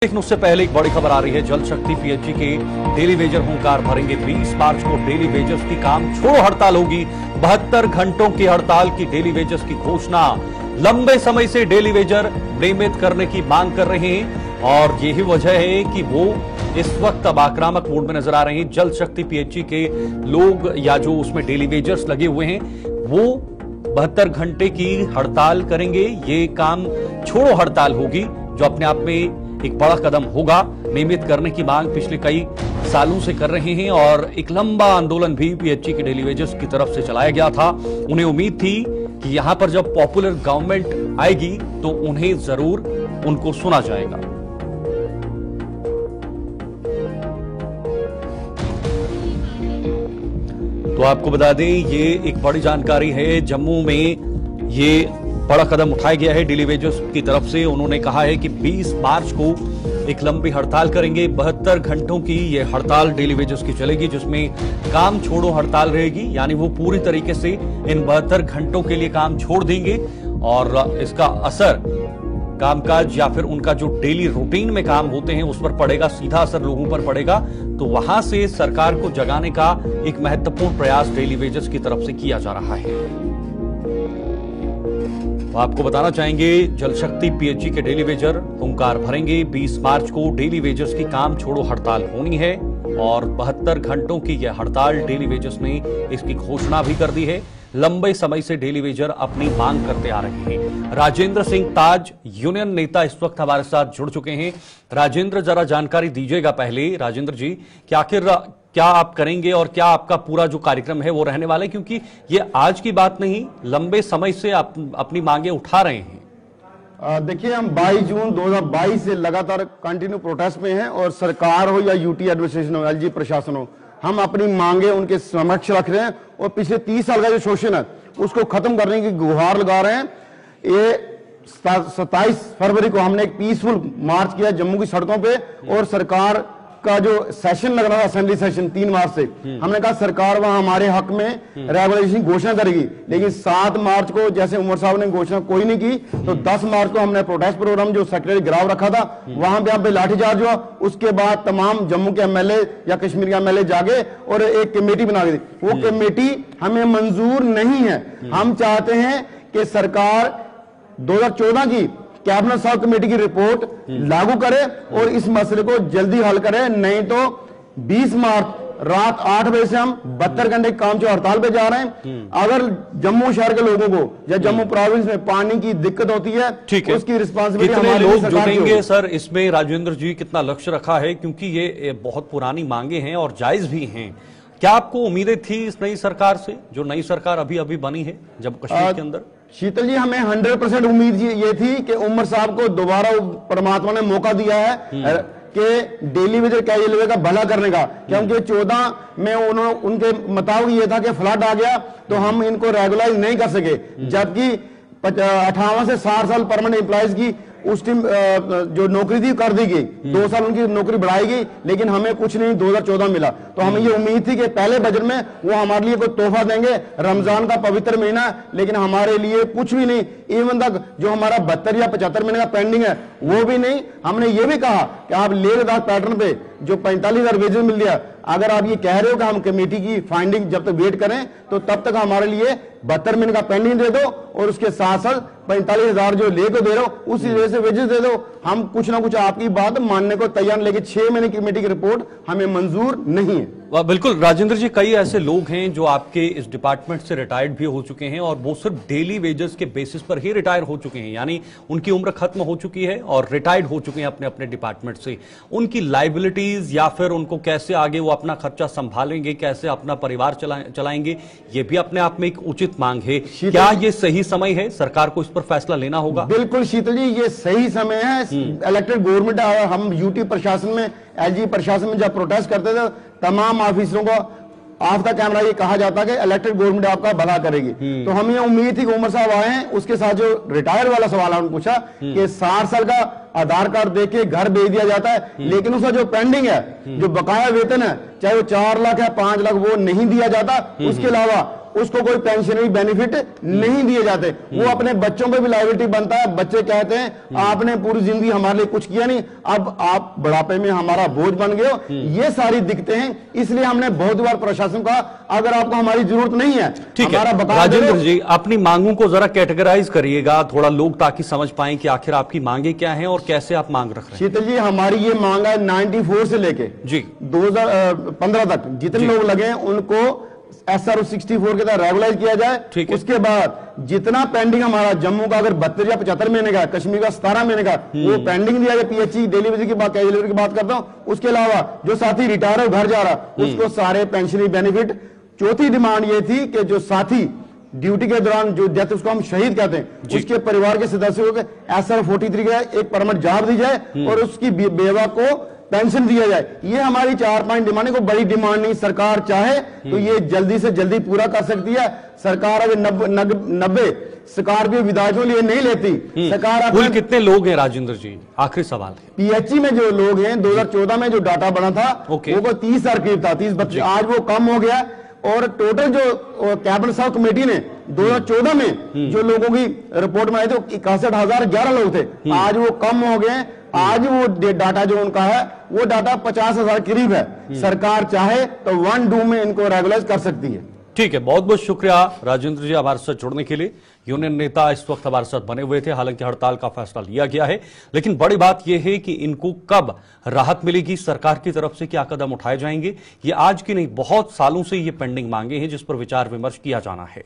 लेकिन उससे पहले एक बड़ी खबर आ रही है। जल शक्ति पीएचई के डेली वेजर हुंकार भरेंगे। 20 मार्च को डेली वेजर्स की काम छोड़ो हड़ताल होगी। 72 घंटों की हड़ताल की डेली वेजर्स की घोषणा। लंबे समय से डेली वेजर नियमित करने की मांग कर रहे हैं और यही वजह है कि वो इस वक्त अब आक्रामक मूड में नजर आ रहे हैं। जल शक्ति पीएचई के लोग या जो उसमें डेली वेजर्स लगे हुए हैं वो 72 घंटे की हड़ताल करेंगे। ये काम छोड़ो हड़ताल होगी जो अपने आप में एक बड़ा कदम होगा। नियमित करने की मांग पिछले कई सालों से कर रहे हैं और एक लंबा आंदोलन भी पीएचई के डेली वेजर्स की तरफ से चलाया गया था। उन्हें उम्मीद थी कि यहां पर जब पॉपुलर गवर्नमेंट आएगी तो उन्हें जरूर उनको सुना जाएगा। तो आपको बता दें ये एक बड़ी जानकारी है। जम्मू में ये बड़ा कदम उठाया गया है डेली वेजर्स की तरफ से। उन्होंने कहा है कि 20 मार्च को एक लंबी हड़ताल करेंगे। 72 घंटों की ये हड़ताल डेली वेजर्स की चलेगी जिसमें काम छोड़ो हड़ताल रहेगी। यानी वो पूरी तरीके से इन 72 घंटों के लिए काम छोड़ देंगे और इसका असर कामकाज या फिर उनका जो डेली रूटीन में काम होते हैं उस पर पड़ेगा। सीधा असर लोगों पर पड़ेगा। तो वहां से सरकार को जगाने का एक महत्वपूर्ण प्रयास डेली वेजर्स की तरफ से किया जा रहा है। तो आपको बताना चाहेंगे जल शक्ति पीएचई के डेली वेजर हुंकार भरेंगे। 20 मार्च को डेली वेजर्स की काम छोड़ो हड़ताल होनी है और 72 घंटों की यह हड़ताल डेली वेजर्स ने इसकी घोषणा भी कर दी है। लंबे समय से डेली वेजर अपनी मांग करते आ रहे हैं। राजेंद्र सिंह ताज यूनियन नेता इस वक्त हमारे साथ जुड़ चुके हैं। राजेंद्र, जरा जानकारी दीजिएगा पहले राजेंद्र जी कि आखिर क्या आप करेंगे और क्या आपका पूरा जो कार्यक्रम है वो रहने वाला है, क्योंकि ये आज की बात नहीं, लंबे समय से आप अपनी मांगे उठा रहे हैं। देखिए, हम 22 जून 2022 से लगातार कंटिन्यू प्रोटेस्ट में हैं और सरकार हो या यूटी एडमिनिस्ट्रेशन हो, एलजी प्रशासन हो, हम अपनी मांगे उनके समक्ष रख रहे हैं और पिछले 30 साल का जो शोषण है उसको खत्म करने की गुहार लगा रहे हैं। ये 27 फरवरी को हमने एक पीसफुल मार्च किया जम्मू की सड़कों पे और सरकार का जो सेशन लग रहा था असेंबली सेशन 3 मार्च से, हमने कहा सरकार वहां हमारे हक में रेगुलेशन घोषणा करेगी। लेकिन 7 मार्च को जैसे उमर साहब ने घोषणा कोई नहीं की तो 10 मार्च को हमने प्रोटेस्ट प्रोग्राम जो सेक्रेटरी ग्राव रखा था वहां पे आप लाठीचार्ज हुआ। उसके बाद तमाम जम्मू के एमएलए या कश्मीर के एमएलए जागे और एक कमेटी बना दी। वो कमेटी हमें मंजूर नहीं है। हम चाहते हैं कि सरकार 2014 की कैबिनेट सब कमेटी की रिपोर्ट लागू करे और इस मसले को जल्दी हल करे। नहीं तो 20 मार्च रात 8 बजे से हम 72 घंटे काम जो हड़ताल पे जा रहे हैं। अगर जम्मू शहर के लोगों को या जम्मू प्रोविंस में पानी की दिक्कत होती है, उसकी रिस्पॉन्सिबिलिटी हमारे लोग जुटेंगे। सर, इसमें राजेंद्र जी कितना लक्ष्य रखा है, क्योंकि ये बहुत पुरानी मांगे हैं और जायज भी हैं। क्या आपको उम्मीदें थी इस नई सरकार से, जो नई सरकार अभी अभी बनी है जब कश्मीर के अंदर? शीतल जी, हमें 100% उम्मीद ये थी कि उमर साहब को दोबारा परमात्मा ने मौका दिया है कि डेली वेजर कैजुअल का भला करने का, क्योंकि 14 में उनके मुताबिक ये था कि फ्लड आ गया तो हम इनको रेगुलाइज नहीं कर सके। जबकि 58 से 60 साल परमानेंट एम्प्लॉयज की उस टीम जो नौकरी थी कर दी गई। 2 साल उनकी नौकरी बढ़ाई गई, लेकिन हमें कुछ नहीं 2014 मिला। तो हमें ये उम्मीद थी कि पहले बजट में वो हमारे लिए कोई तोहफा देंगे। रमजान का पवित्र महीना, लेकिन हमारे लिए कुछ भी नहीं। इवन तक जो हमारा 72 या 75 महीने का पेंडिंग है वो भी नहीं। हमने ये भी कहा कि आप लेह लद्दाख पैटर्न पे जो 45,000 वेजेस मिल गया, अगर आप ये कह रहे हो कि हम कमेटी की फाइंडिंग जब तक वेट करें तो तब तक हमारे लिए 72 महीने का पेंडिंग दे दो और उसके साथ साथ 45,000 जो लेकर दे रहे हो उसी वजह से वेजेस दे दो। हम कुछ ना कुछ आपकी बात मानने को तैयार, लेकिन 6 महीने की कमेटी की रिपोर्ट हमें मंजूर नहीं है। बिल्कुल राजेंद्र जी, कई ऐसे लोग हैं जो आपके इस डिपार्टमेंट से रिटायर्ड भी हो चुके हैं और वो सिर्फ डेली वेजेस के बेसिस पर ही रिटायर हो चुके हैं। यानी उनकी उम्र खत्म हो चुकी है और रिटायर्ड हो चुके हैं अपने अपने डिपार्टमेंट से। उनकी लाइबिलिटीज या फिर उनको कैसे आगे वो अपना खर्चा संभालेंगे, कैसे अपना परिवार चलाएंगे, ये भी अपने आप में एक उचित मांग है। क्या ये सही समय है? सरकार को इस पर फैसला लेना होगा। बिल्कुल शीतल जी, ये सही समय है। इलेक्टेड गवर्नमेंट, हम यूटी प्रशासन में, एलजी प्रशासन में जब प्रोटेस्ट करते थे तमाम ऑफिसरों को ऑफ द कैमरा ये कहा जाता कि इलेक्टेड गवर्नमेंट आपका भला करेगी। तो हमें ये उम्मीद थी कि उमर साहब आए हैं। उसके साथ जो रिटायर वाला सवाल है उन्होंने पूछा कि 60 साल का आधार कार्ड देके घर भेज दिया जाता है, लेकिन उसका जो पेंडिंग है, जो बकाया वेतन है, चाहे वो 4 लाख है 5 लाख, वो नहीं दिया जाता। उसके अलावा उसको कोई पेंशनरी बेनिफिट नहीं दिए जाते। वो अपने बच्चों पे भी लायबिलिटी बनता है। बच्चे कहते हैं आपने पूरी जिंदगी हमारे लिए कुछ किया नहीं, अब आप बुढ़ापे में हमारा बोझ बन गए हो। ये सारी दिक्कतें हैं, इसलिए हमने बहुत बार प्रशासन का अगर आपको हमारी जरूरत नहीं है, ठीक है राजेंद्र जी, अपनी मांगों को जरा कैटेगराइज करिएगा थोड़ा लोग, ताकि समझ पाएं कि आखिर आपकी मांगे क्या हैं और कैसे आप मांग रख रहे हैं। शीतल जी, हमारी ये मांग है 94 से लेके जी 2015 तक जितने लोग लगे हैं उनको SRO 64 के तहत रेगुलाइज किया जाए। उसके बाद जितना पेंडिंग हमारा जम्मू का अगर 72 या 75 महीने का, कश्मीर का 17 महीने का, वो पेंडिंग दिया जाए। PHE डेली वेजेस की बात, कैजुअलिटी की बात करता हूं। उसके अलावा जो साथी रिटायर है घर जा रहा, उसको सारे पेंशनरी बेनिफिट। चौथी डिमांड ये थी कि जो साथी ड्यूटी के दौरान जो डेथ, उसको हम शहीद कहते हैं, उसके परिवार के सदस्यों को SR 43 का एक परमानेंट जॉब दी जाए और उसकी बेवा को पेंशन दिया जाए। ये हमारी 4-5 डिमांड, को बड़ी डिमांड नहीं। सरकार चाहे तो ये जल्दी से जल्दी पूरा कर सकती है। सरकार अगर 90 स्कॉर्पियो विधायकों लिए नहीं लेती। सरकार कुल कितने लोग हैं राजेंद्र जी, आखिरी सवाल है। PHE में जो लोग हैं 2014 में जो डाटा बना था वो 30,000 करीब था, 30-32, आज वो कम हो गया। और टोटल जो कैबिनेट सब कमेटी ने 2014 में जो लोगों की रिपोर्ट में आए थे 61,011 लोग थे, आज वो कम हो गए। आज वो डाटा जो उनका है वो डाटा 50,000 करीब है। सरकार चाहे तो 1-2 में इनको रेगुलाइज कर सकती है। ठीक है, बहुत बहुत शुक्रिया राजेंद्र जी हमारे साथ जुड़ने के लिए। यूनियन नेता इस वक्त हमारे साथ बने हुए थे, हालांकि हड़ताल का फैसला लिया गया है, लेकिन बड़ी बात यह है कि इनको कब राहत मिलेगी, सरकार की तरफ से क्या कदम उठाए जाएंगे, ये आज की नहीं बहुत सालों से ये पेंडिंग मांगे हैं जिस पर विचार विमर्श किया जाना है।